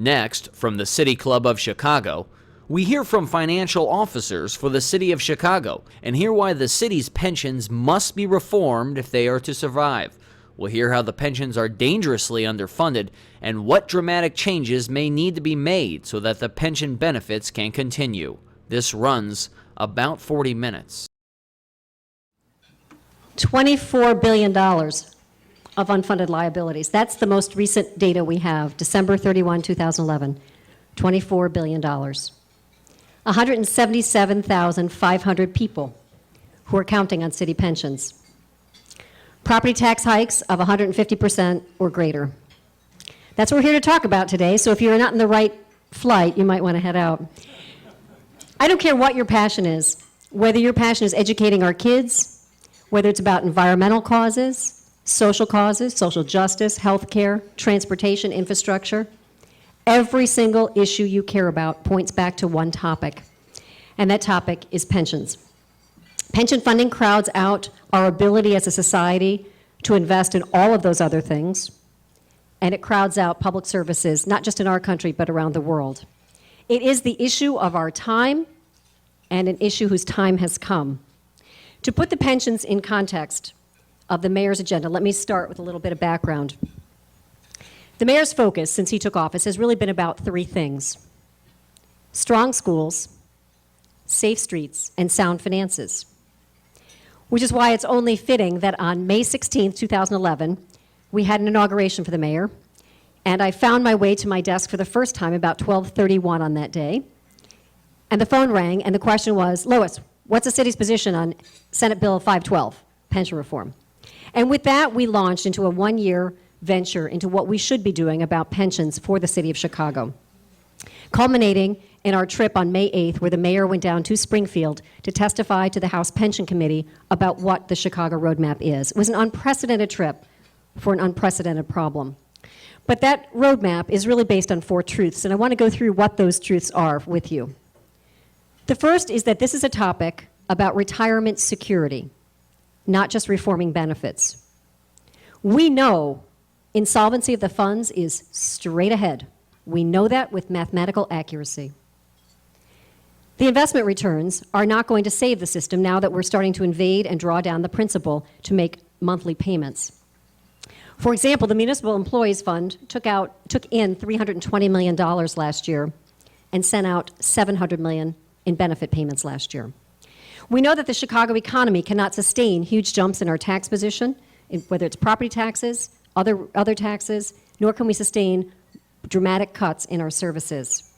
Next, from the City Club of Chicago, we hear from financial officers for the City of Chicago and hear why the city's pensions must be reformed if they are to survive. We'll hear how the pensions are dangerously underfunded and what dramatic changes may need to be made so that the pension benefits can continue. This runs about 40 minutes. $24 billion of unfunded liabilities. That's the most recent data we have, December 31, 2011. $24 billion. 177,500 people who are counting on city pensions. Property tax hikes of 150% or greater. That's what we're here to talk about today, so if you're not in the right flight, you might want to head out. I don't care what your passion is, whether your passion is educating our kids, whether it's about environmental causes, social justice, healthcare, transportation, infrastructure. Every single issue you care about points back to one topic, and that topic is pensions. Pension funding crowds out our ability as a society to invest in all of those other things, and it crowds out public services, not just in our country, but around the world. It is the issue of our time, and an issue whose time has come. To put the pensions in context of the mayor's agenda, let me start with a little bit of background. The mayor's focus since he took office has really been about three things: strong schools, safe streets, and sound finances. Which is why it's only fitting that on May 16, 2011, we had an inauguration for the mayor, and I found my way to my desk for the first time about 12:31 on that day, and the phone rang, and the question was, Lois, what's the city's position on Senate Bill 512, pension reform? And with that, we launched into a one-year venture into what we should be doing about pensions for the city of Chicago, culminating in our trip on May 8th, where the mayor went down to Springfield to testify to the House Pension Committee about what the Chicago Roadmap is. It was an unprecedented trip for an unprecedented problem. But that roadmap is really based on four truths, and I want to go through what those truths are with you. The first is that this is a topic about retirement security, not just reforming benefits. We know insolvency of the funds is straight ahead. We know that with mathematical accuracy. The investment returns are not going to save the system now that we're starting to invade and draw down the principal to make monthly payments. For example, the Municipal Employees Fund took in $320 million last year and sent out $700 million in benefit payments last year. We know that the Chicago economy cannot sustain huge jumps in our tax position, whether it's property taxes, other taxes, nor can we sustain dramatic cuts in our services.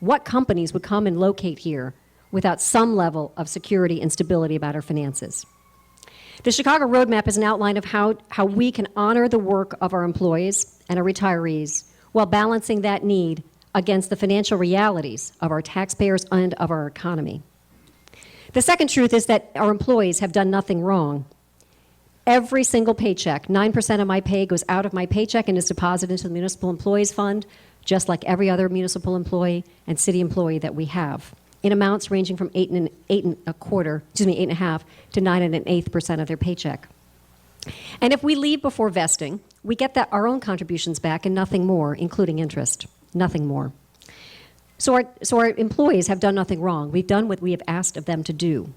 What companies would come and locate here without some level of security and stability about our finances? The Chicago Roadmap is an outline of how we can honor the work of our employees and our retirees while balancing that need against the financial realities of our taxpayers and of our economy. The second truth is that our employees have done nothing wrong. Every single paycheck, 9% of my pay goes out of my paycheck and is deposited into the Municipal Employees Fund, just like every other municipal employee and city employee that we have, in amounts ranging from 8.5% to 9.125% of their paycheck. And if we leave before vesting, we get our own contributions back and nothing more, including interest, nothing more. So our employees have done nothing wrong. We've done what we have asked of them to do.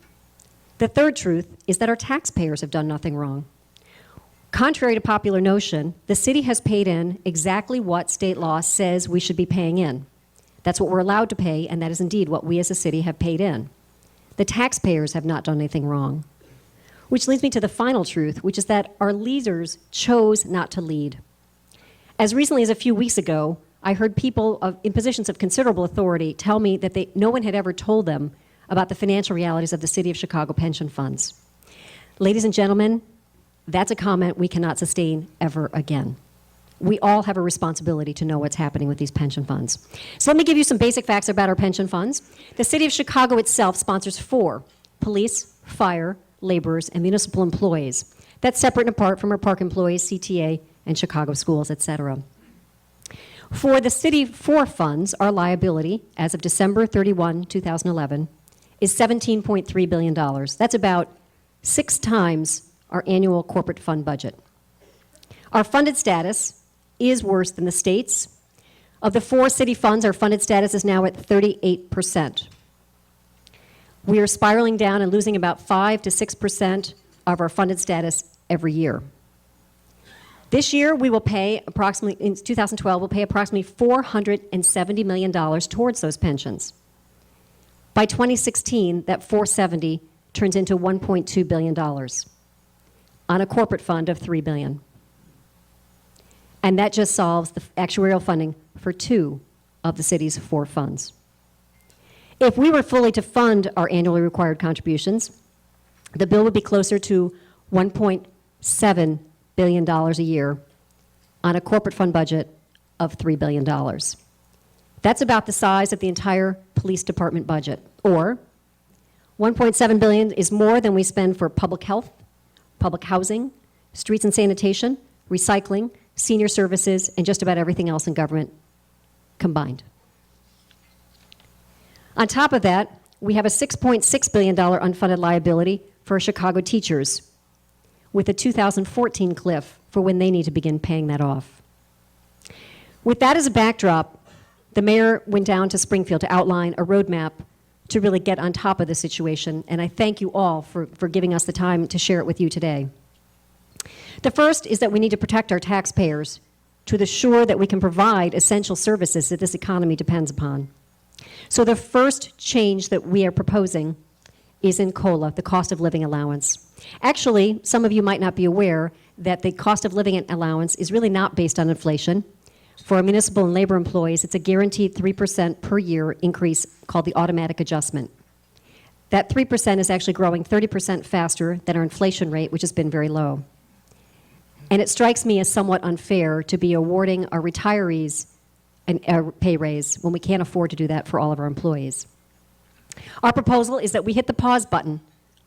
The third truth is that our taxpayers have done nothing wrong. Contrary to popular notion, the city has paid in exactly what state law says we should be paying in. That's what we're allowed to pay, and that is indeed what we as a city have paid in. The taxpayers have not done anything wrong. Which leads me to the final truth, which is that our leaders chose not to lead. As recently as a few weeks ago, I heard people in positions of considerable authority tell me that no one had ever told them about the financial realities of the City of Chicago pension funds. Ladies and gentlemen, that's a comment we cannot sustain ever again. We all have a responsibility to know what's happening with these pension funds. So let me give you some basic facts about our pension funds. The City of Chicago itself sponsors 4: police, fire, laborers, and municipal employees. That's separate and apart from our park employees, CTA, and Chicago schools, et cetera. For the City 4 funds, our liability, as of December 31, 2011, is $17.3 billion. That's about 6 times our annual corporate fund budget. Our funded status is worse than the states. Of the 4 city funds, our funded status is now at 38%. We are spiraling down and losing about 5 to 6% of our funded status every year. This year, we will pay approximately, in 2012, we'll pay approximately $470 million towards those pensions. By 2016, that 470 turns into $1.2 billion on a corporate fund of $3 billion. And that just solves the actuarial funding for 2 of the city's 4 funds. If we were fully to fund our annually required contributions, the bill would be closer to $1.7 billion a year on a corporate fund budget of $3 billion. That's about the size of the entire police department budget. Or $1.7 billion is more than we spend for public health, public housing, streets and sanitation, recycling, senior services, and just about everything else in government combined. On top of that, we have a $6.6 billion unfunded liability for Chicago teachers, with a 2014 cliff for when they need to begin paying that off. With that as a backdrop, the mayor went down to Springfield to outline a roadmap to really get on top of the situation, and I thank you all for giving us the time to share it with you today. The first is that we need to protect our taxpayers to ensure that we can provide essential services that this economy depends upon. So the first change that we are proposing is in COLA, the cost of living allowance. Actually, some of you might not be aware that the cost of living allowance is really not based on inflation. For our municipal and labor employees, it's a guaranteed 3% per year increase called the automatic adjustment. That 3% is actually growing 30% faster than our inflation rate, which has been very low. And it strikes me as somewhat unfair to be awarding our retirees a pay raise when we can't afford to do that for all of our employees. Our proposal is that we hit the pause button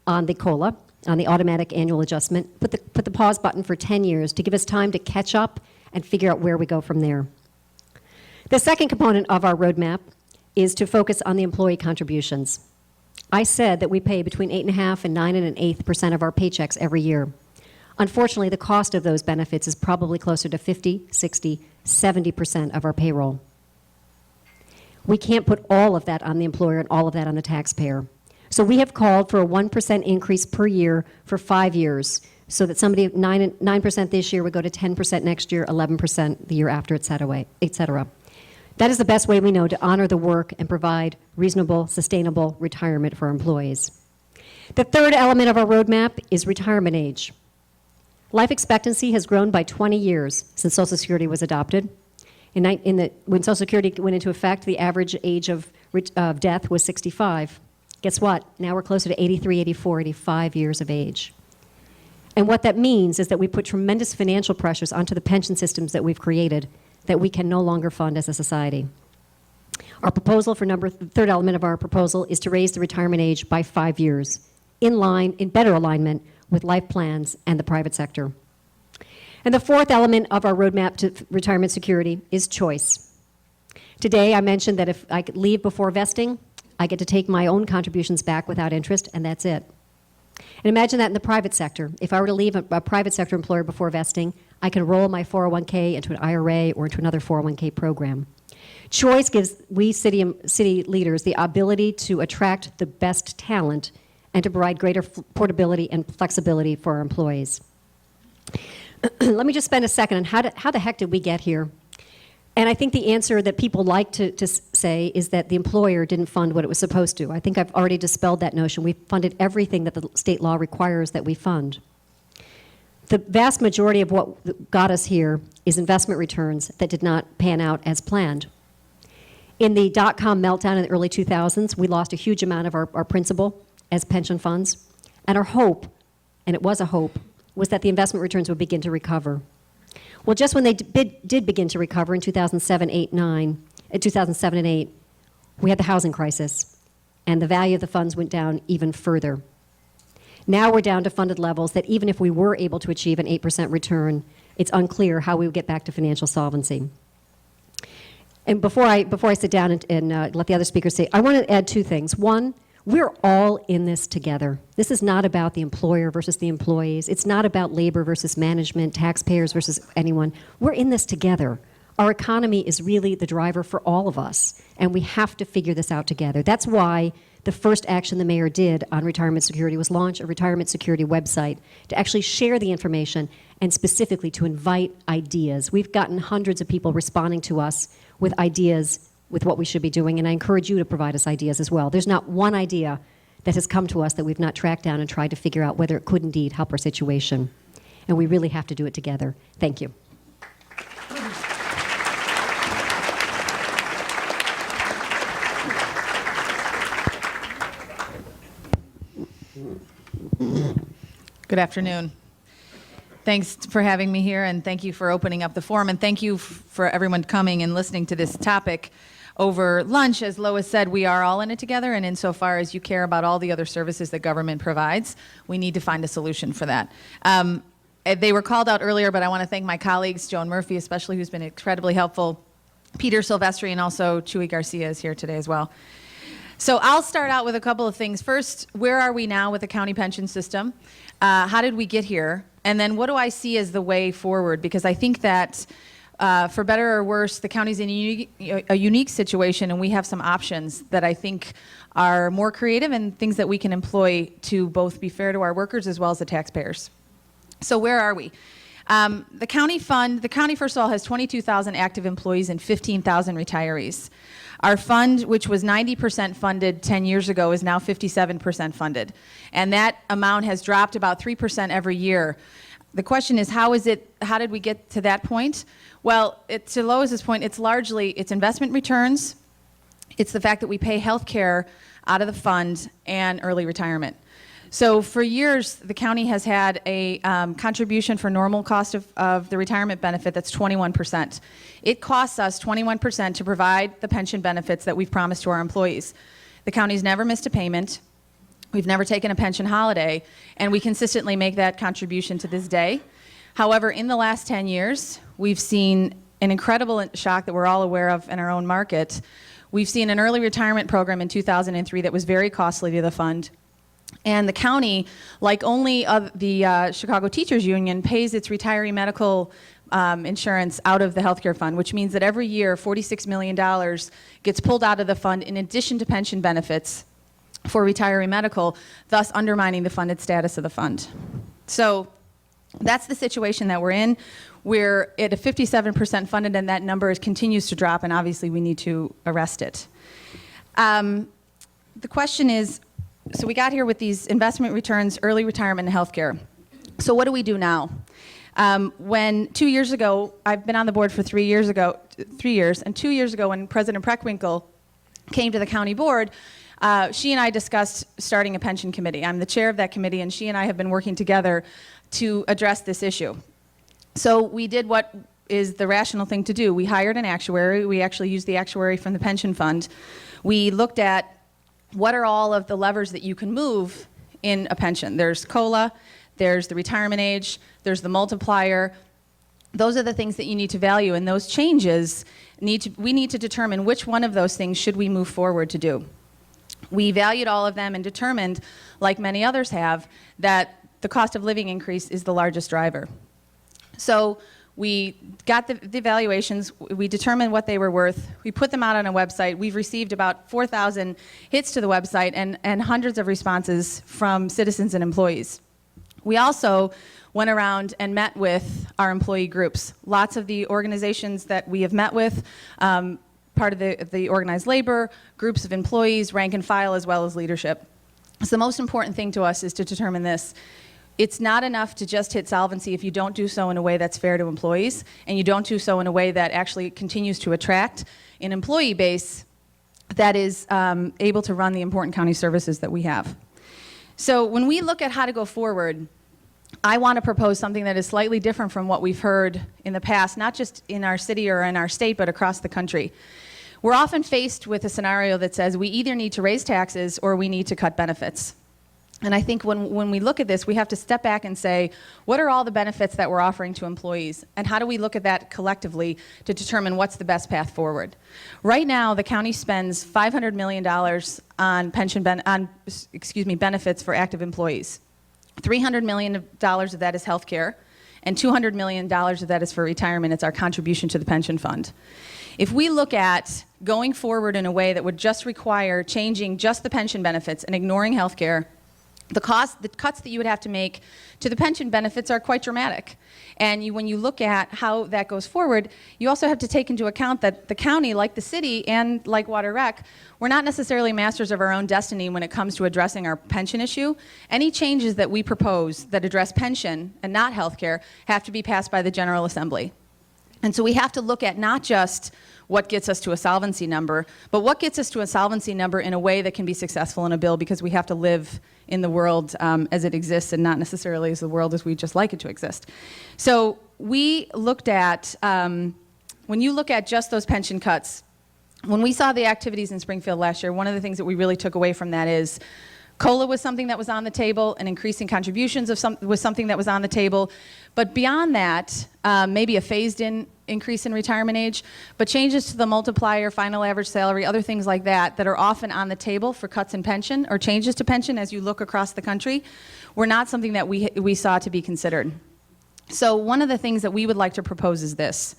on the COLA, on the automatic annual adjustment, put the pause button for 10 years to give us time to catch up and figure out where we go from there. The second component of our roadmap is to focus on the employee contributions. I said that we pay between 8.5% and 9.125% of our paychecks every year. Unfortunately, the cost of those benefits is probably closer to 50, 60, 70% of our payroll. We can't put all of that on the employer and all of that on the taxpayer. So we have called for a 1% increase per year for 5 years, so that somebody 9% this year would go to 10% next year, 11% the year after, et cetera. That is the best way we know to honor the work and provide reasonable, sustainable retirement for our employees. The third element of our roadmap is retirement age. Life expectancy has grown by 20 years since Social Security was adopted. When Social Security went into effect, the average age of death was 65. Guess what? Now we're closer to 83, 84, 85 years of age. And what that means is that we put tremendous financial pressures onto the pension systems that we've created that we can no longer fund as a society. Our proposal for third element of our proposal is to raise the retirement age by 5 years, in better alignment with life plans and the private sector. And the fourth element of our roadmap to retirement security is choice. Today, I mentioned that if I could leave before vesting, I get to take my own contributions back without interest, and that's it. And imagine that in the private sector. If I were to leave a private sector employer before vesting, I can roll my 401k into an IRA or into another 401k program. Choice gives we city leaders the ability to attract the best talent and to provide greater portability and flexibility for our employees. Let me just spend a second on how the heck did we get here? And I think the answer that people like to say is that the employer didn't fund what it was supposed to. I think I've already dispelled that notion. We funded everything that the state law requires that we fund. The vast majority of what got us here is investment returns that did not pan out as planned. In the dot-com meltdown in the early 2000s, we lost a huge amount of our principal as pension funds. And our hope, and it was a hope, was that the investment returns would begin to recover. Well, just when they did begin to recover in 2007 and 8, we had the housing crisis, and the value of the funds went down even further. Now we're down to funded levels that even if we were able to achieve an 8% return, it's unclear how we would get back to financial solvency. And before I sit down and let the other speakers say, I want to add 2 things. One, we're all in this together. This is not about the employer versus the employees. It's not about labor versus management, taxpayers versus anyone. We're in this together. Our economy is really the driver for all of us, and we have to figure this out together. That's why the first action the mayor did on retirement security was launch a retirement security website to actually share the information and specifically to invite ideas. We've gotten hundreds of people responding to us with ideas with what we should be doing, and I encourage you to provide us ideas as well. There's not one idea that has come to us that we've not tracked down and tried to figure out whether it could indeed help our situation. And we really have to do it together. Thank you. Good afternoon. Thanks for having me here, and thank you for opening up the forum, and thank you for everyone coming and listening to this topic over lunch. As Lois said, we are all in it together, and insofar as you care about all the other services that government provides, we need to find a solution for that. They were called out earlier, but I want to thank my colleagues, Joan Murphy especially, who's been incredibly helpful, Peter Silvestri, and also Chuy Garcia is here today as well. So I'll start out with a couple of things. First, where are we now with the county pension system? How did we get here? And then what do I see as the way forward? Because I think that for better or worse, the county's in a unique situation, and we have some options that I think are more creative and things that we can employ to both be fair to our workers as well as the taxpayers. So where are we? The county, first of all, has 22,000 active employees and 15,000 retirees. Our fund, which was 90% funded 10 years ago, is now 57% funded. And that amount has dropped about 3% every year. The question is, how did we get to that point? Well, to Lois's point, it's investment returns, it's the fact that we pay health care out of the fund, and early retirement. So for years, the county has had a contribution for normal cost of the retirement benefit that's 21%. It costs us 21% to provide the pension benefits that we've promised to our employees. The county's never missed a payment. We've never taken a pension holiday, and we consistently make that contribution to this day. However, in the last 10 years, we've seen an incredible shock that we're all aware of in our own market. We've seen an early retirement program in 2003 that was very costly to the fund. And the county, like only the Chicago Teachers Union, pays its retiree medical insurance out of the healthcare fund, which means that every year $46 million gets pulled out of the fund in addition to pension benefits for retiree medical, thus undermining the funded status of the fund. So that's the situation that we're in. We're at a 57% funded, and that number continues to drop, and obviously we need to arrest it. The question is, so we got here with these investment returns, early retirement, and healthcare. So what do we do now? When 2 years ago, I've been on the board for 3 years, and 2 years ago when President Preckwinkle came to the county board, she and I discussed starting a pension committee. I'm the chair of that committee, and she and I have been working together to address this issue. So we did what is the rational thing to do. We hired an actuary. We actually used the actuary from the pension fund. We looked at what are all of the levers that you can move in a pension. There's COLA, there's the retirement age, there's the multiplier. Those are the things that you need to value, and those changes, we need to determine which one of those things should we move forward to do. We valued all of them and determined, like many others have, that the cost of living increase is the largest driver. So we got the evaluations, we determined what they were worth, we put them out on a website. We've received about 4,000 hits to the website and hundreds of responses from citizens and employees. We also went around and met with our employee groups. Lots of the organizations that we have met with, part of the organized labor, groups of employees, rank and file, as well as leadership. So the most important thing to us is to determine this. It's not enough to just hit solvency if you don't do so in a way that's fair to employees, and you don't do so in a way that actually continues to attract an employee base that is able to run the important county services that we have. So when we look at how to go forward, I want to propose something that is slightly different from what we've heard in the past, not just in our city or in our state, but across the country. We're often faced with a scenario that says we either need to raise taxes or we need to cut benefits. And I think when we look at this, we have to step back and say, what are all the benefits that we're offering to employees? And how do we look at that collectively to determine what's the best path forward? Right now, the county spends $500 million on benefits for active employees. $300 million of that is health care, and $200 million of that is for retirement. It's our contribution to the pension fund. If we look at going forward in a way that would just require changing just the pension benefits and ignoring health care, the cuts that you would have to make to the pension benefits are quite dramatic. And when you look at how that goes forward, you also have to take into account that the county, like the city and like Water Rec, we're not necessarily masters of our own destiny when it comes to addressing our pension issue. Any changes that we propose that address pension and not health care have to be passed by the General Assembly. And so we have to look at not just what gets us to a solvency number, but what gets us to a solvency number in a way that can be successful in a bill, because we have to live in the world as it exists and not necessarily as the world as we just like it to exist. So we looked at, when you look at just those pension cuts, when we saw the activities in Springfield last year, one of the things that we really took away from that is COLA was something that was on the table, and increasing contributions was something that was on the table. But beyond that, maybe a phased-in increase in retirement age, but changes to the multiplier, final average salary, other things like that are often on the table for cuts in pension or changes to pension as you look across the country, were not something that we saw to be considered. So one of the things that we would like to propose is this.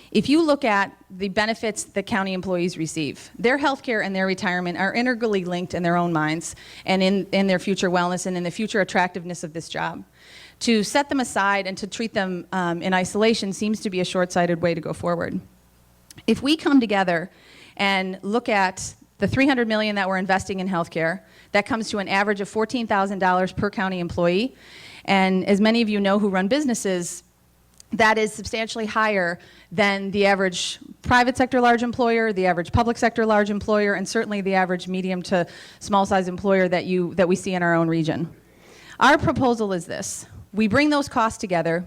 If you look at the benefits that county employees receive, their health care and their retirement are integrally linked in their own minds and in their future wellness and in the future attractiveness of this job. To set them aside and to treat them in isolation seems to be a short-sighted way to go forward. If we come together and look at the $300 million that we're investing in health care, that comes to an average of $14,000 per county employee. And as many of you know who run businesses, that is substantially higher than the average private sector large employer, the average public sector large employer, and certainly the average medium to small size employer that we see in our own region. Our proposal is this. We bring those costs together,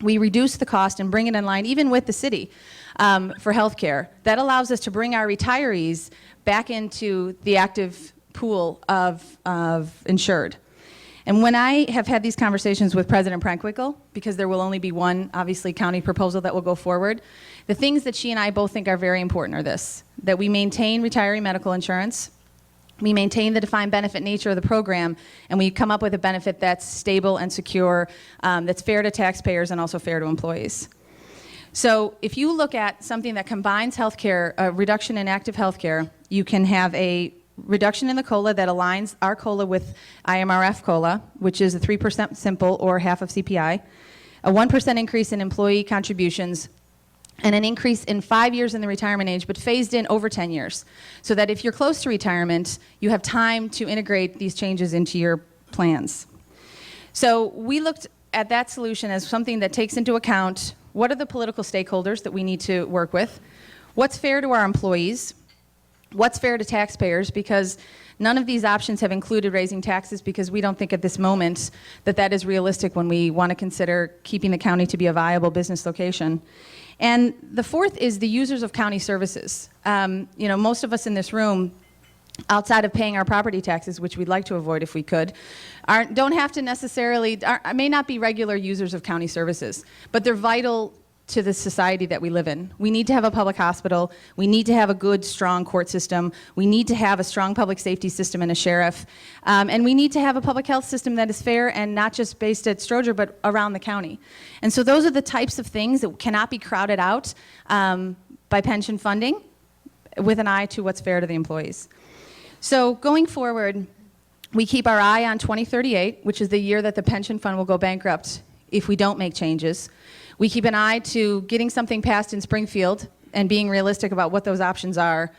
we reduce the cost and bring it in line even with the city for health care. That allows us to bring our retirees back into the active pool of insured. And when I have had these conversations with President Prankwinkle, because there will only be one, obviously, county proposal that will go forward, the things that she and I both think are very important are this, that we maintain retiree medical insurance, we maintain the defined benefit nature of the program, and we come up with a benefit that's stable and secure, that's fair to taxpayers and also fair to employees. So if you look at something that combines healthcare, a reduction in active healthcare, you can have a reduction in the COLA that aligns our COLA with IMRF COLA, which is a 3% simple or half of CPI, a 1% increase in employee contributions, and an increase in 5 years in the retirement age, but phased in over 10 years. So that if you're close to retirement, you have time to integrate these changes into your plans. So we looked at that solution as something that takes into account what are the political stakeholders that we need to work with, what's fair to our employees, what's fair to taxpayers, because none of these options have included raising taxes, because we don't think at this moment that that is realistic when we want to consider keeping the county to be a viable business location. And the fourth is the users of county services. Most of us in this room, outside of paying our property taxes, which we'd like to avoid if we could, don't have to necessarily, may not be regular users of county services, but they're vital to the society that we live in. We need to have a public hospital. We need to have a good, strong court system. We need to have a strong public safety system and a sheriff. And we need to have a public health system that is fair and not just based at Stroger, but around the county. And so those are the types of things that cannot be crowded out by pension funding with an eye to what's fair to the employees. So going forward, we keep our eye on 2038, which is the year that the pension fund will go bankrupt if we don't make changes. We keep an eye to getting something passed in Springfield and being realistic about what those options are.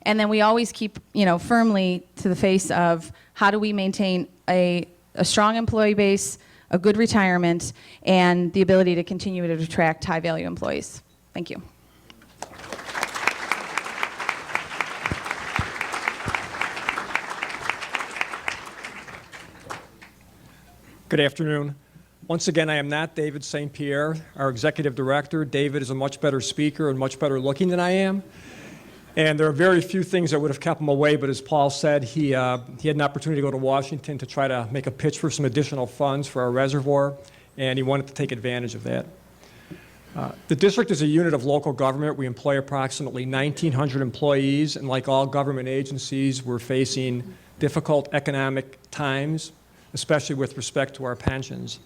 And then we always keep, firmly to the face of how do we maintain a strong employee base, a good retirement, and the ability to continue to attract high-value employees. Thank you. Good afternoon. Once again, I am not David St. Pierre, our executive director. David is a much better speaker and much better looking than I am. And there are very few things that would have kept him away, but as Paul said, he had an opportunity to go to Washington to try to make a pitch for some additional funds for our reservoir, and he wanted to take advantage of that. The district is a unit of local government. We employ approximately 1,900 employees, and like all government agencies, we're facing difficult economic times, especially with respect to our pensions.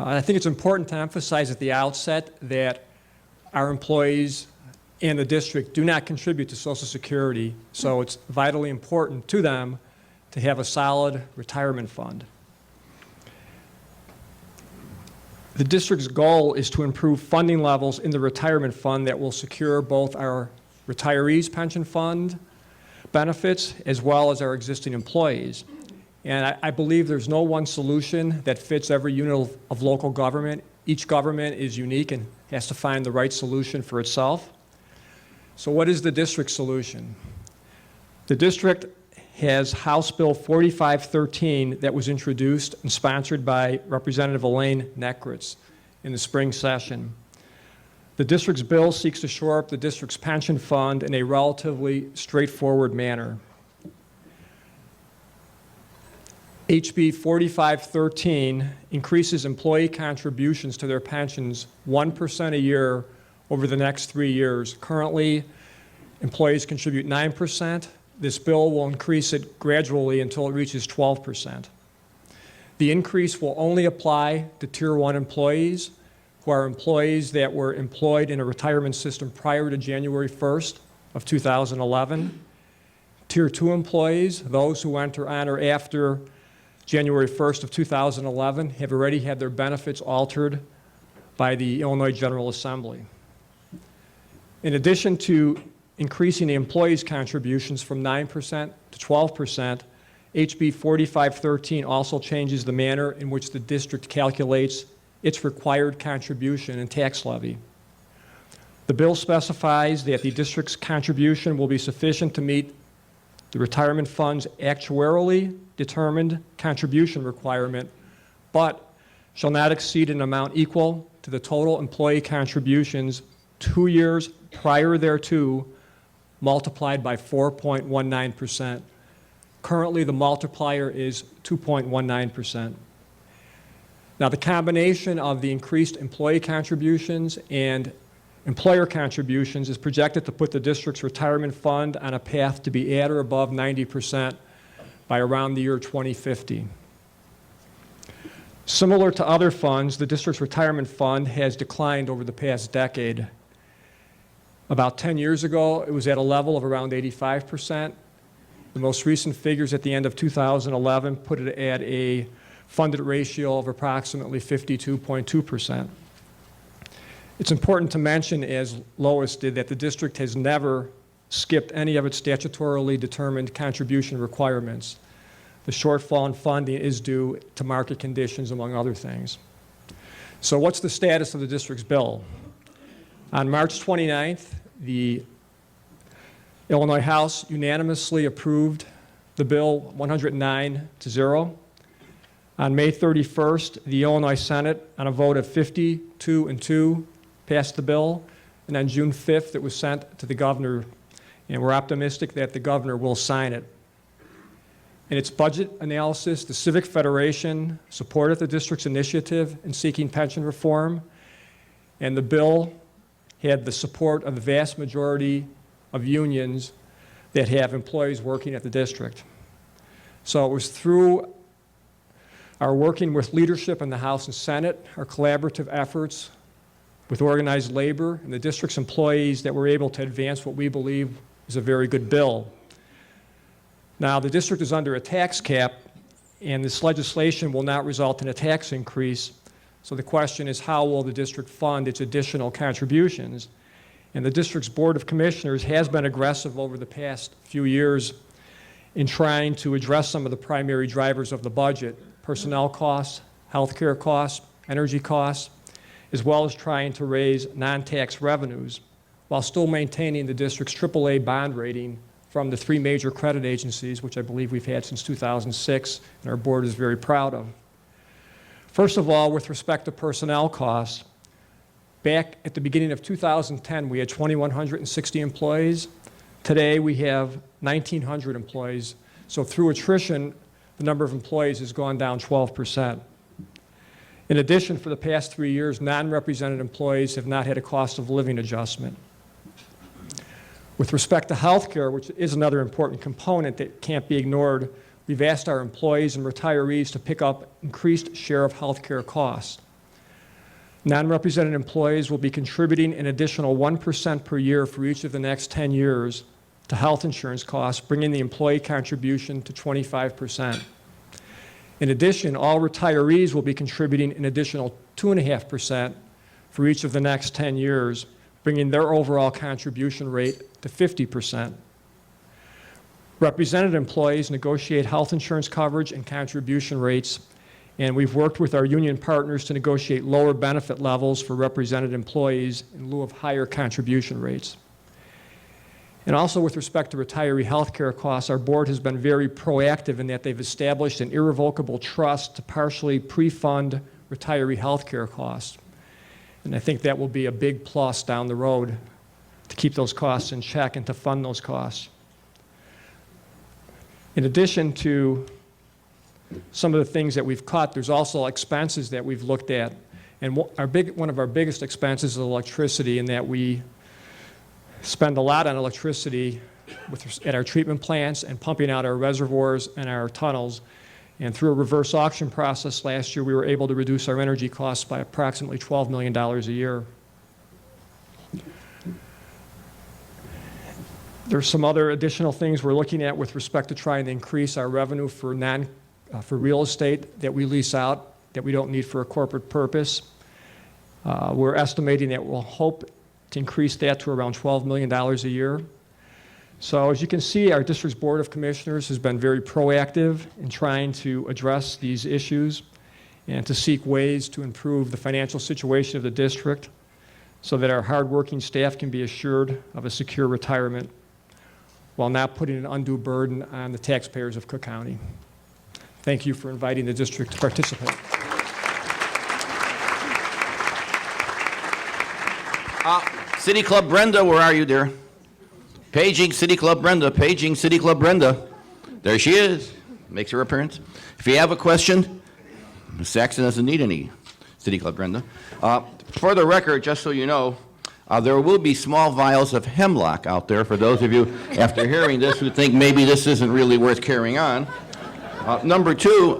I think it's important to emphasize at the outset that our employees and the district do not contribute to Social Security, so it's vitally important to them to have a solid retirement fund. The district's goal is to improve funding levels in the retirement fund that will secure both our retirees' pension fund benefits as well as our existing employees. And I believe there's no one solution that fits every unit of local government. Each government is unique and has to find the right solution for itself. So what is the district solution? The district has House Bill 4513 that was introduced and sponsored by Representative Elaine Nekritz in the spring session. The district's bill seeks to shore up the district's pension fund in a relatively straightforward manner. HB 4513 increases employee contributions to their pensions 1% a year over the next 3 years. Currently, employees contribute 9%. This bill will increase it gradually until it reaches 12%. The increase will only apply to Tier 1 employees who are employees that were employed in a retirement system prior to January 1st of 2011. Tier 2 employees, those who enter on or after January 1st of 2011, have already had their benefits altered by the Illinois General Assembly. In addition to increasing the employees' contributions from 9% to 12%, HB 4513 also changes the manner in which the district calculates its required contribution and tax levy. The bill specifies that the district's contribution will be sufficient to meet the retirement fund's actuarially determined contribution requirement, but shall not exceed an amount equal to the total employee contributions 2 years prior thereto, multiplied by 4.19%. Currently, the multiplier is 2.19%. Now, the combination of the increased employee contributions and employer contributions is projected to put the district's retirement fund on a path to be at or above 90% by around the year 2050. Similar to other funds, the district's retirement fund has declined over the past decade. About 10 years ago, it was at a level of around 85%. The most recent figures at the end of 2011 put it at a funded ratio of approximately 52.2%. It's important to mention, as Lois did, that the district has never skipped any of its statutorily determined contribution requirements. The shortfall in funding is due to market conditions, among other things. So what's the status of the district's bill? On March 29th, the Illinois House unanimously approved the bill 109-0. On May 31st, the Illinois Senate, on a vote of 52-2, passed the bill, and on June 5th, it was sent to the governor, and we're optimistic that the governor will sign it. In its budget analysis, the Civic Federation supported the district's initiative in seeking pension reform, and the bill had the support of the vast majority of unions that have employees working at the district. So it was through our working with leadership in the House and Senate, our collaborative efforts with organized labor and the district's employees that we're able to advance what we believe is a very good bill. Now, the district is under a tax cap, and this legislation will not result in a tax increase. So the question is, how will the district fund its additional contributions? And the district's Board of Commissioners has been aggressive over the past few years in trying to address some of the primary drivers of the budget: personnel costs, healthcare costs, energy costs, as well as trying to raise non-tax revenues while still maintaining the district's AAA bond rating from the 3 major credit agencies, which I believe we've had since 2006, and our board is very proud of. First of all, with respect to personnel costs, back at the beginning of 2010, we had 2,160 employees. Today, we have 1,900 employees. So through attrition, the number of employees has gone down 12%. In addition, for the past 3 years, non-represented employees have not had a cost of living adjustment. With respect to health care, which is another important component that can't be ignored, we've asked our employees and retirees to pick up increased share of health care costs. Non-represented employees will be contributing an additional 1% per year for each of the next 10 years to health insurance costs, bringing the employee contribution to 25%. In addition, all retirees will be contributing an additional 2.5% for each of the next 10 years, bringing their overall contribution rate to 50%. Represented employees negotiate health insurance coverage and contribution rates, and we've worked with our union partners to negotiate lower benefit levels for represented employees in lieu of higher contribution rates. And also with respect to retiree health care costs, our board has been very proactive in that they've established an irrevocable trust to partially pre-fund retiree health care costs. And I think that will be a big plus down the road to keep those costs in check and to fund those costs. In addition to some of the things that we've cut, there's also expenses that we've looked at. And one of our biggest expenses is electricity, in that we spend a lot on electricity at our treatment plants and pumping out our reservoirs and our tunnels. And through a reverse auction process last year, we were able to reduce our energy costs by approximately $12 million a year. There's some other additional things we're looking at with respect to trying to increase our revenue for real estate that we lease out that we don't need for a corporate purpose. We're estimating that we'll hope to increase that to around $12 million a year. So as you can see, our district's Board of Commissioners has been very proactive in trying to address these issues and to seek ways to improve the financial situation of the district so that our hardworking staff can be assured of a secure retirement while not putting an undue burden on the taxpayers of Cook County. Thank you for inviting the district to participate. City Club Brenda, where are you, dear? Paging City Club Brenda, paging City Club Brenda. There she is, makes her appearance. If you have a question, Ms. Saxon doesn't need any, City Club Brenda. For the record, just so you know, there will be small vials of hemlock out there for those of you, after hearing this, who think maybe this isn't really worth carrying on. Number two,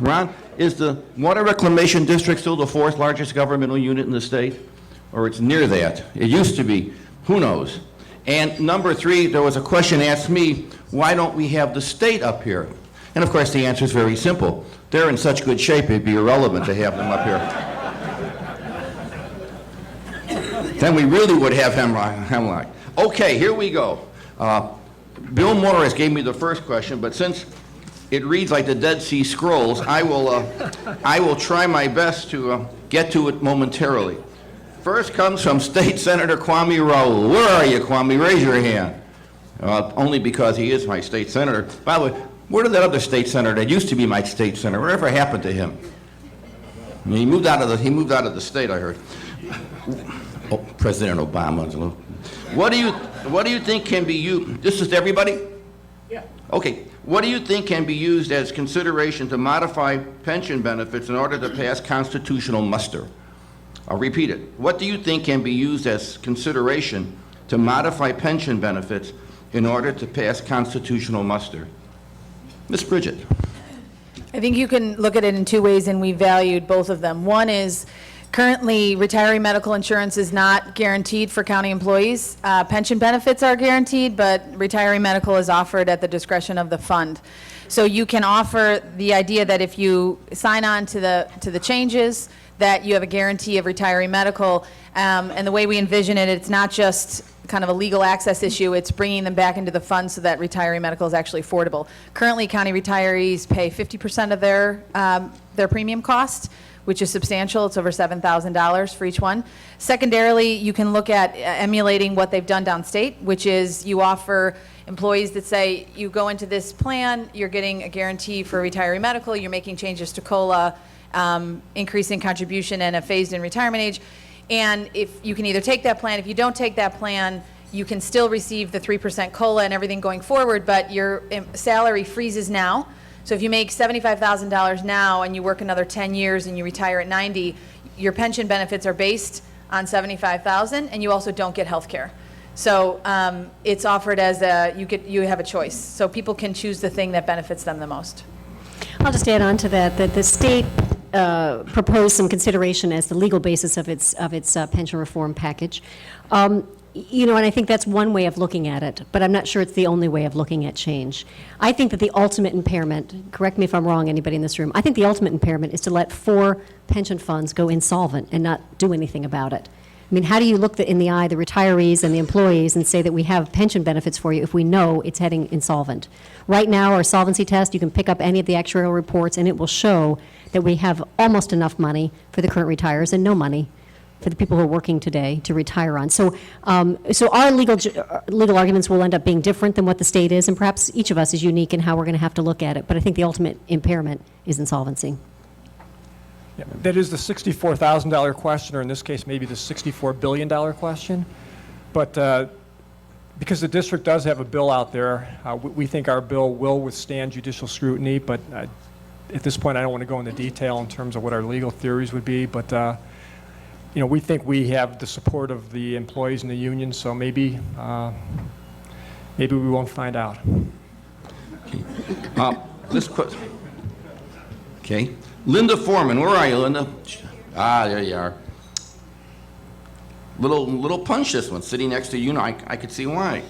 Ron, is the Water Reclamation District still the fourth largest governmental unit in the state? Or it's near that? It used to be. Who knows? And number three, there was a question asked me, why don't we have the state up here? And of course, the answer is very simple. They're in such good shape, it'd be irrelevant to have them up here. Then we really would have hemlock. Okay, here we go. Bill Morris gave me the first question, but since it reads like the Dead Sea Scrolls, I will try my best to get to it momentarily. First comes from State Senator Kwame Raoul. Where are you, Kwame? Raise your hand. Only because he is my state senator. By the way, where did that other state senator that used to be my state senator, whatever happened to him? I mean, he moved out of the state, I heard. Oh, President Obama. What do you think can be used? This is to everybody? Yeah. Okay. What do you think can be used as consideration to modify pension benefits in order to pass constitutional muster? I'll repeat it. What do you think can be used as consideration to modify pension benefits in order to pass constitutional muster? Ms. Bridget. I think you can look at it in two ways, and we valued both of them. One is currently retiree medical insurance is not guaranteed for county employees. Pension benefits are guaranteed, but retiree medical is offered at the discretion of the fund. So you can offer the idea that if you sign on to the changes, that you have a guarantee of retiree medical, and the way we envision it, it's not just kind of a legal access issue, it's bringing them back into the fund so that retiree medical is actually affordable. Currently, county retirees pay 50% of their premium cost, which is substantial. It's over $7,000 for each one. Secondarily, you can look at emulating what they've done downstate, which is you offer employees that say, you go into this plan, you're getting a guarantee for retiree medical, you're making changes to COLA, increasing contribution and a phased-in retirement age. And if you can either take that plan, if you don't take that plan, you can still receive the 3% COLA and everything going forward, but your salary freezes now. So if you make $75,000 now and you work another 10 years and you retire at 90, your pension benefits are based on $75,000, and you also don't get health care. So it's offered as you have a choice. So people can choose the thing that benefits them the most. I'll just add on to that the state proposed some consideration as the legal basis of its pension reform package. You know, and I think that's one way of looking at it, but I'm not sure it's the only way of looking at change. I think that the ultimate impairment, correct me if I'm wrong, anybody in this room, I think the ultimate impairment is to let 4 pension funds go insolvent and not do anything about it. I mean, how do you look in the eye the retirees and the employees and say that we have pension benefits for you if we know it's heading insolvent? Right now, our solvency test, you can pick up any of the actuarial reports, and it will show that we have almost enough money for the current retires and no money for the people who are working today to retire on. So, so our legal arguments will end up being different than what the state is, and perhaps each of us is unique in how we're going to have to look at it. But I think the ultimate impairment is insolvency. Yeah, that is the $64,000 question, or in this case, maybe the $64 billion question. But because the district does have a bill out there, we think our bill will withstand judicial scrutiny. But at this point, I don't want to go into detail in terms of what our legal theories would be. But you know, we think we have the support of the employees in the union, so maybe we won't find out. Okay. Linda Foreman, where are you, Linda? There you are. Little punch, this one, sitting next to you. I could see why.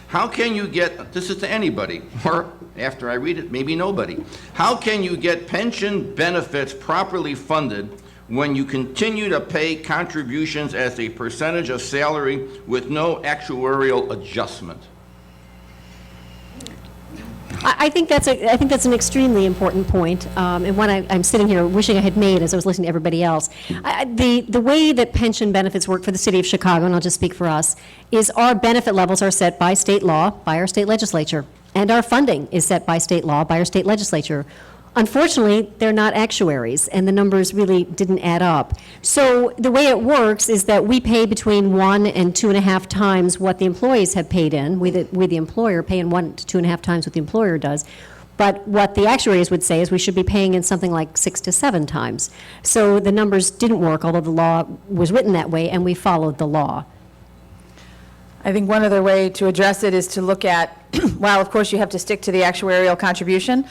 How can you get, this is to anybody, or after I read it, maybe nobody. How can you get pension benefits properly funded when you continue to pay contributions as a percentage of salary with no actuarial adjustment? I think that's an extremely important point, and one I'm sitting here wishing I had made as I was listening to everybody else. The way that pension benefits work for the city of Chicago, and I'll just speak for us, is our benefit levels are set by state law, by our state legislature, and our funding is set by state law, by our state legislature. Unfortunately, they're not actuaries, and the numbers really didn't add up. So the way it works is that we pay between 1 and 2.5 times what the employees have paid in. We, the employer, pay in 1 to 2.5 times what the employer does. But what the actuaries would say is we should be paying in something like 6 to 7 times. So the numbers didn't work, although the law was written that way, and we followed the law. I think one other way to address it is to look at, while of course you have to stick to the actuarial contribution,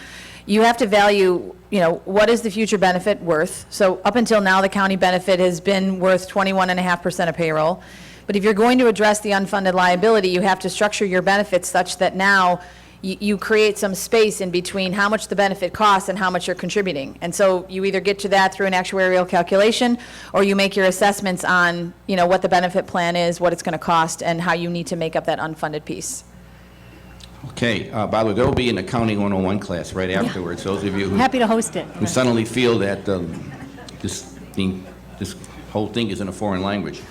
you have to value, you know, what is the future benefit worth? So up until now, the county benefit has been worth 21.5% of payroll. But if you're going to address the unfunded liability, you have to structure your benefits such that now you create some space in between how much the benefit costs and how much you're contributing. And so you either get to that through an actuarial calculation, or you make your assessments on, you know, what the benefit plan is, what it's going to cost, and how you need to make up that unfunded piece. Okay, by the way, there will be an Accounting 101 class right afterwards. Those of you Happy to host it. who suddenly feel that this whole thing is in a foreign language.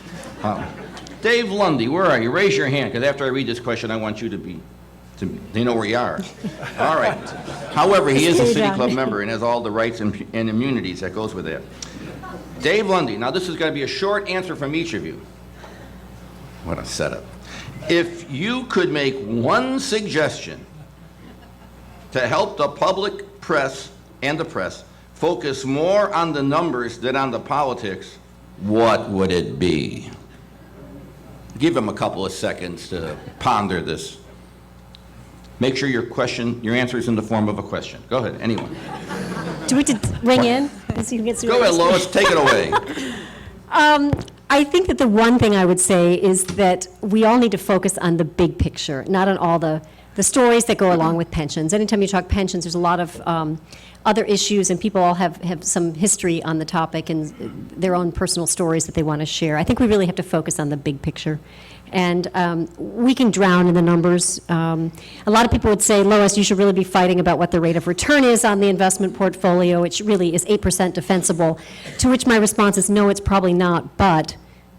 Dave Lundy, where are you? Raise your hand, because after I read this question, I want you to know where you are. All right. However, he is a City Club member and has all the rights and immunities that goes with that. Dave Lundy, now this is going to be a short answer from each of you. What a setup. If you could make one suggestion to help the public press and the press focus more on the numbers than on the politics, what would it be? Give him a couple of seconds to ponder this. Make sure your answer is in the form of a question. Go ahead, anyone. Do we have to ring in? Go ahead, Lois, take it away. I think that the one thing I would say is that we all need to focus on the big picture, not on all the stories that go along with pensions. Anytime you talk pensions, there's a lot of other issues, and people all have some history on the topic and their own personal stories that they want to share. I think we really have to focus on the big picture. And we can drown in the numbers. A lot of people would say, Lois, you should really be fighting about what the rate of return is on the investment portfolio, which really is 8% defensible, to which my response is, no, it's probably not, but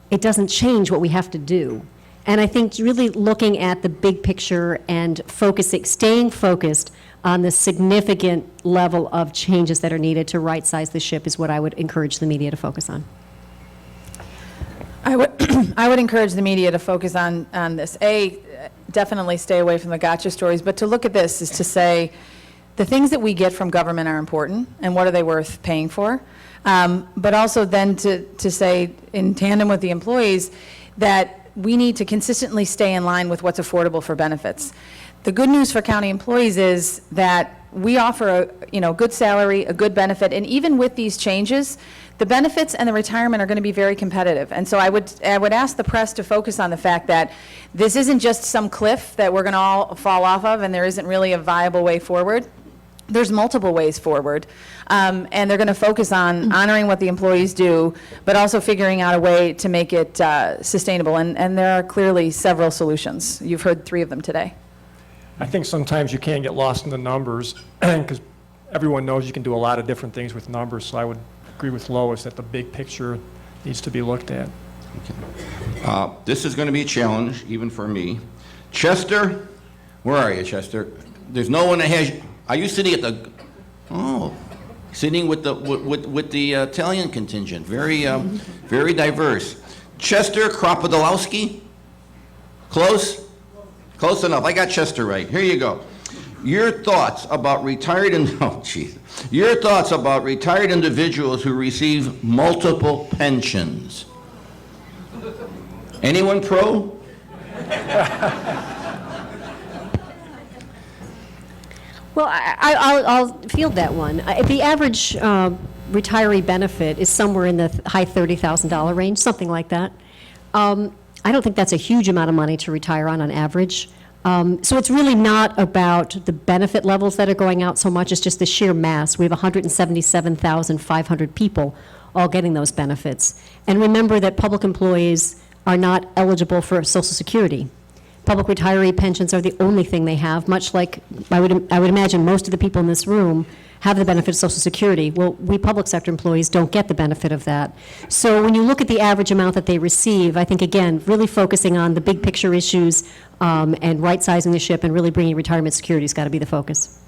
it doesn't change what we have to do. And I think really looking at the big picture and staying focused on the significant level of changes that are needed to right-size the ship is what I would encourage the media to focus on. I would encourage the media to focus on this. Definitely stay away from the gotcha stories, but to look at this is to say the things that we get from government are important, and what are they worth paying for? But also then to say, in tandem with the employees, that we need to consistently stay in line with what's affordable for benefits. The good news for county employees is that we offer a good salary, a good benefit, and even with these changes, the benefits and the retirement are going to be very competitive. And so I would ask the press to focus on the fact that this isn't just some cliff that we're going to all fall off of, and there isn't really a viable way forward. There's multiple ways forward, and they're going to focus on honoring what the employees do, but also figuring out a way to make it sustainable. And there are clearly several solutions. You've heard 3 of them today. I think sometimes you can get lost in the numbers because everyone knows you can do a lot of different things with numbers, so I would agree with Lois that the big picture needs to be looked at. This is going to be a challenge, even for me. Chester, where are you, Chester? There's no one that has. Are you sitting at the? Oh, sitting with the Italian contingent. Very very diverse. Chester Kropadolowski. Close. Close enough. I got Chester right. Here you go. Your thoughts about retired Your thoughts about retired individuals who receive multiple pensions. Anyone pro? Well, I'll field that one. The average retiree benefit is somewhere in the high $30,000 range, something like that. I don't think that's a huge amount of money to retire on average. So it's really not about the benefit levels that are going out so much, it's just the sheer mass. We have 177,500 people all getting those benefits. And remember that public employees are not eligible for Social Security. Public retiree pensions are the only thing they have, much like I would imagine most of the people in this room have the benefit of Social Security. Well, we public sector employees don't get the benefit of that. So when you look at the average amount that they receive, I think, again, really focusing on the big picture issues and right-sizing the ship and really bringing retirement security has got to be the focus.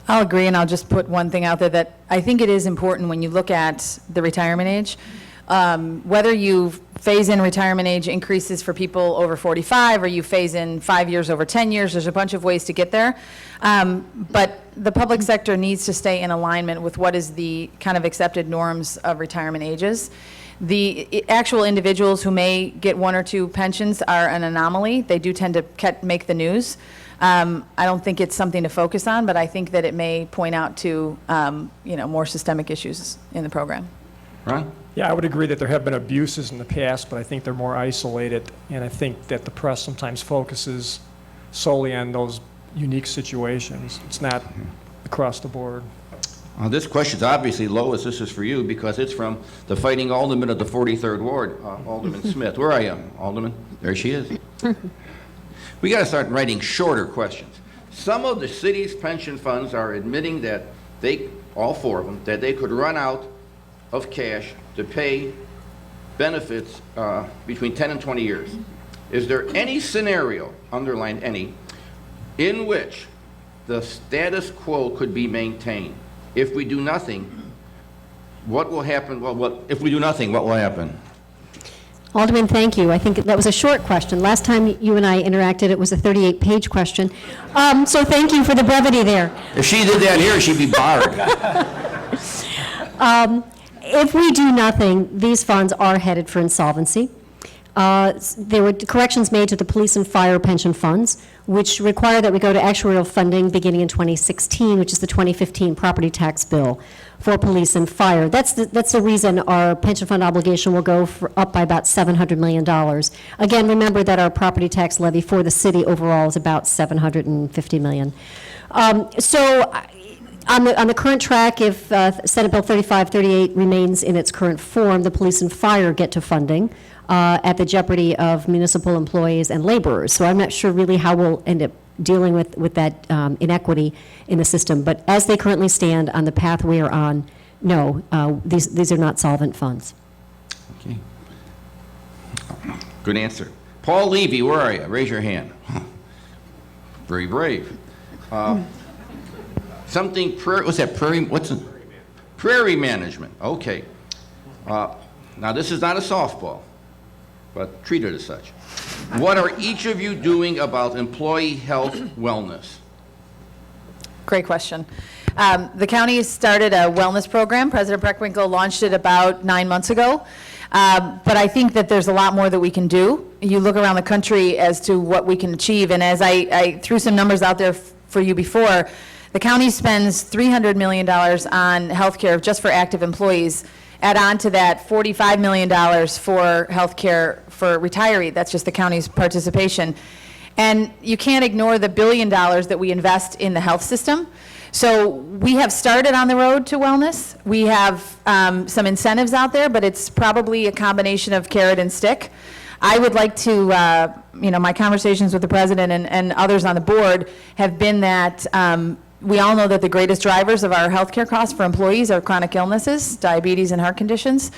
I'll agree, and I'll just put one thing out there that I think it is important when you look at the retirement age, whether you phase in retirement age increases for people over 45 or you phase in 5 years over 10 years, there's a bunch of ways to get there. But the public sector needs to stay in alignment with what is the kind of accepted norms of retirement ages. The actual individuals who may get 1 or 2 pensions are an anomaly. They do tend to make the news. I don't think it's something to focus on, but I think that it may point out to more systemic issues in the program. Ron? Yeah, I would agree that there have been abuses in the past, but I think they're more isolated, and I think that the press sometimes focuses solely on those unique situations. It's not across the board. This question is obviously, Lois, this is for you because it's from the fighting alderman of the 43rd Ward, Alderman Smith. Where are you, Alderman? There she is. We got to start writing shorter questions. Some of the city's pension funds are admitting that all 4 of them, that they could run out of cash to pay benefits between 10 and 20 years. Is there any scenario, underlined any, in which the status quo could be maintained? If we do nothing, what will happen? Well, if we do nothing, what will happen? Alderman, thank you. I think that was a short question. Last time you and I interacted, it was a 38-page question. So thank you for the brevity there. If she did that here, she'd be barred. If we do nothing, these funds are headed for insolvency. There were corrections made to the police and fire pension funds, which require that we go to actuarial funding beginning in 2016, which is the 2015 property tax bill for police and fire. That's the reason our pension fund obligation will go up by about $700 million. Again, remember that our property tax levy for the city overall is about $750 million. On the current track, if Senate Bill 3538 remains in its current form, the police and fire get to funding at the jeopardy of municipal employees and laborers. So I'm not sure really how we'll end up dealing with that inequity in the system. But as they currently stand on the path we are on, no, these are not solvent funds. Okay. Good answer. Paul Levy, where are you? Raise your hand. Very brave. What's that, prairie management, okay. Now this is not a softball, but treat it as such. What are each of you doing about employee health wellness? Great question. The county started a wellness program. President Breckwinkle launched it about 9 months ago. But I think that there's a lot more that we can do. You look around the country as to what we can achieve, and as I threw some numbers out there for you before, The county spends $300 million on healthcare just for active employees. Add on to that $45 million for healthcare for retiree. That's just the county's participation. And you can't ignore the $1 billion that we invest in the health system. So we have started on the road to wellness. We have some incentives out there, but it's probably a combination of carrot and stick. I would like to, my conversations with the president and others on the board have been that we all know that the greatest drivers of our healthcare costs for employees are chronic illnesses, diabetes, and heart conditions.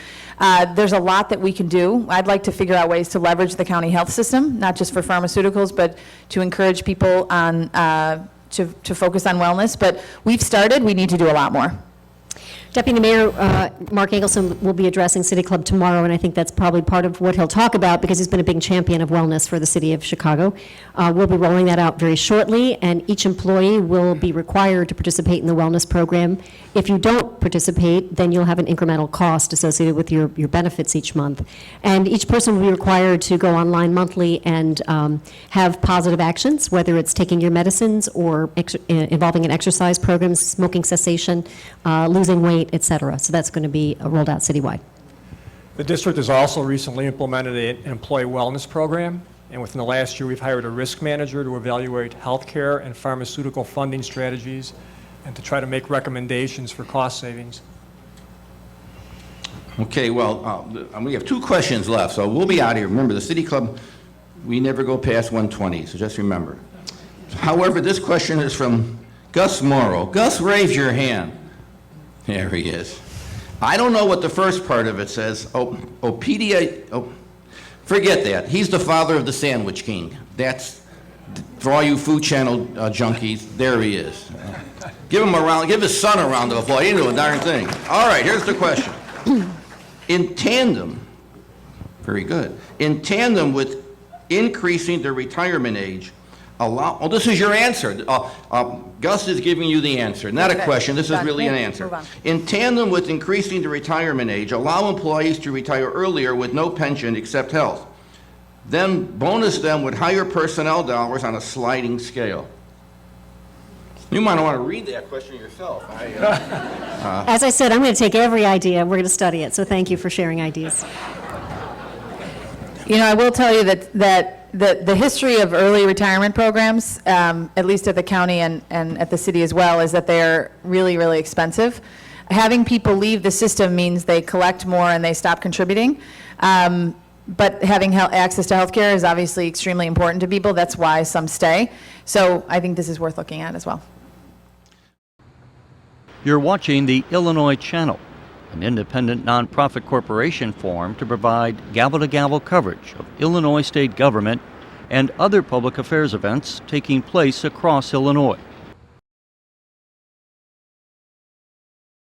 There's a lot that we can do. I'd like to figure out ways to leverage the county health system, not just for pharmaceuticals, but to encourage people on to focus on wellness. But we've started. We need to do a lot more. Deputy Mayor Mark Engelson will be addressing City Club tomorrow, and I think that's probably part of what he'll talk about because he's been a big champion of wellness for the city of Chicago. We'll be rolling that out very shortly, and each employee will be required to participate in the wellness program. If you don't participate, then you'll have an incremental cost associated with your benefits each month. And each person will be required to go online monthly and have positive actions, whether it's taking your medicines or involving in exercise programs, smoking cessation, losing weight, et cetera. So that's going to be rolled out citywide. The district has also recently implemented an employee wellness program, and within the last year, we've hired a risk manager to evaluate healthcare and pharmaceutical funding strategies and to try to make recommendations for cost savings. Okay, well, we have 2 questions left, so we'll be out of here. Remember, the City Club, we never go past 1:20, so just remember. However, this question is from Gus Morrow. Gus, raise your hand. There he is. I don't know what the first part of it says. Forget that. He's the father of the Sandwich King. That's, for all you Food Channel junkies, there he is. Give his son a round of applause. He knew a darn thing. All right, here's the question. In tandem, very good, in tandem with increasing the retirement age, this is your answer. Gus is giving you the answer, not a question. This is really an answer. In tandem with increasing the retirement age, allow employees to retire earlier with no pension except health. Then bonus them with higher personnel dollars on a sliding scale. You might want to read that question yourself. As I said, I'm going to take every idea. We're going to study it. So thank you for sharing ideas. I will tell you that the history of early retirement programs, at least at the county and at the city as well, is that they're really, really expensive. Having people leave the system means they collect more and they stop contributing. But having access to health care is obviously extremely important to people. That's why some stay. So I think this is worth looking at as well. You're watching the Illinois Channel, an independent nonprofit corporation formed to provide gavel-to-gavel coverage of Illinois state government and other public affairs events taking place across Illinois.